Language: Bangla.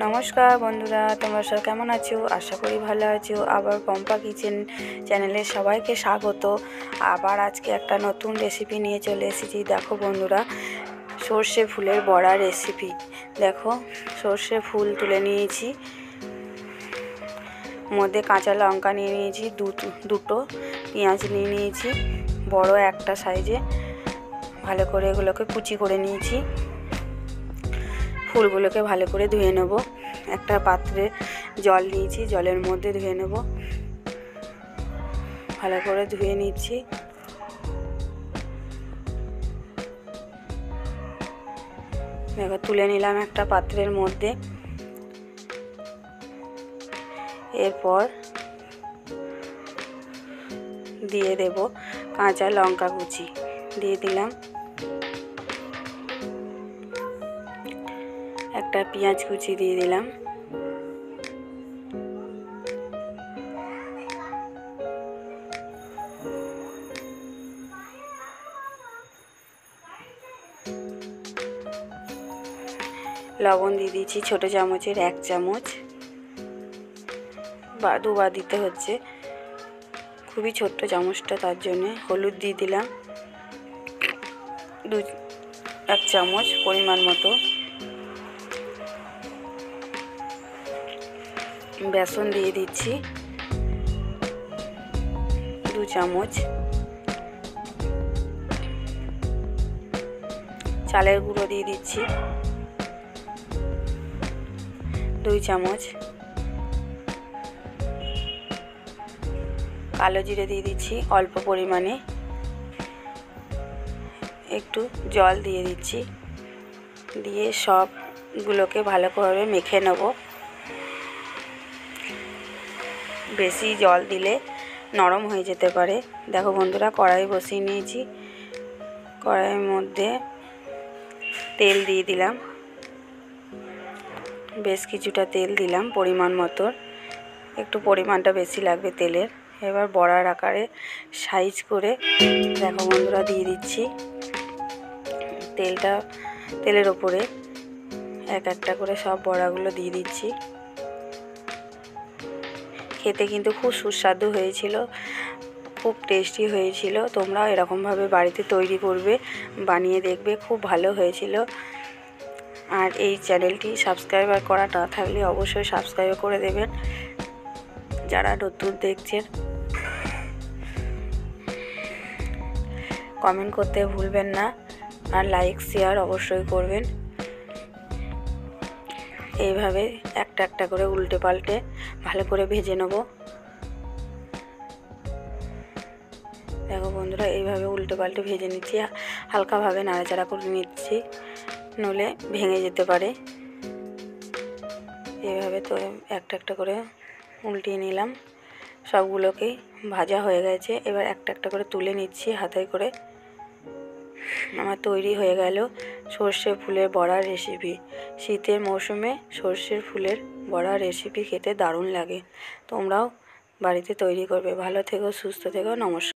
নমস্কার বন্ধুরা, তোমরা সব কেমন আছো? আশা করি ভালো আছো। আবার পম্পা কিচেন চ্যানেলে সবাইকে স্বাগত। আবার আজকে একটা নতুন রেসিপি নিয়ে চলে এসেছি। দেখো বন্ধুরা, সর্ষে ফুলের বড়া রেসিপি। দেখো, সর্ষে ফুল তুলে নিয়েছি, মধ্যে কাঁচা লঙ্কা নিয়ে নিয়েছি, দুটো পেঁয়াজ নিয়ে নিয়েছি বড় একটা সাইজে। ভালো করে এগুলোকে কুচি করে নিয়েছি। ফুলগুলোকে ভালো করে ধুয়ে নেব। একটা পাত্রে জল নিয়েছি, জলের মধ্যে ধুয়ে নেব। ভালো করে ধুয়ে নিচ্ছি। দেখো, তুলে নিলাম একটা পাত্রের মধ্যে। এরপর দিয়ে দেব কাঁচা লঙ্কা কুচি, দিয়ে দিলাম একটা পেঁয়াজ কুচি, দিয়ে দিলাম লবণ, দিয়ে দিচ্ছি ছোটো চামচের 1 চামচ, বা দুবার দিতে হচ্ছে, খুবই ছোট্ট চামচটা, তার জন্যে। হলুদ দিয়ে দিলাম 1 চামচ পরিমাণ মতো। বেসন দিয়ে দিচ্ছি 2 চামচ। চালের গুঁড়ো দিয়ে দিচ্ছি 2 চামচ। কালো জিরে দিয়ে দিচ্ছি অল্প পরিমাণে। একটু জল দিয়ে দিচ্ছি, দিয়ে সবগুলোকে ভালো করে মেখে নেব। বেশি জল দিলে নরম হয়ে যেতে পারে। দেখো বন্ধুরা, কড়াই বসিয়ে নিয়েছি। কড়াইয়ের মধ্যে তেল দিয়ে দিলাম, বেশ কিছুটা তেল দিলাম পরিমাণ মতো, একটু পরিমাণটা বেশি লাগবে তেলের। এবার বড়ার আকারে সাইজ করে দেখো বন্ধুরা দিয়ে দিচ্ছি। তেলের ওপরে একটা করে সব বড়াগুলো দিয়ে দিচ্ছি। খেতে কিন্তু খুব সুস্বাদু হয়েছিল, খুব টেস্টি হয়েছিল। তোমরাও এরকমভাবে বাড়িতে তৈরি করবে, বানিয়ে দেখবে, খুব ভালো হয়েছিল। আর এই চ্যানেলটি সাবস্ক্রাইবার করা না থাকলে অবশ্যই সাবস্ক্রাইব করে দেবেন। যারা নতুন দেখছেন কমেন্ট করতে ভুলবেন না, আর লাইক শেয়ার অবশ্যই করবেন। এইভাবে একটা করে উল্টে পাল্টে ভালো করে ভেজে নেব। দেখো বন্ধুরা, এইভাবে উল্টে পাল্টে ভেজে নিচ্ছি, হালকাভাবে নাড়াচাড়া করে নিচ্ছি, নইলে ভেঙে যেতে পারে। এইভাবে তো একটা করে উল্টিয়ে নিলাম। সবগুলোকেই ভাজা হয়ে গেছে। এবার একটা করে তুলে নিচ্ছি হাতে করে। আমার তৈরি হয়ে গেল সর্ষে ফুলের বড়া রেসিপি। শীতের মৌসুমে সর্ষের ফুলের বড়া রেসিপি খেতে দারুণ লাগে। তোমরাও বাড়িতে তৈরি করবে। ভালো থেকো, সুস্থ থেকো, নমস্কার।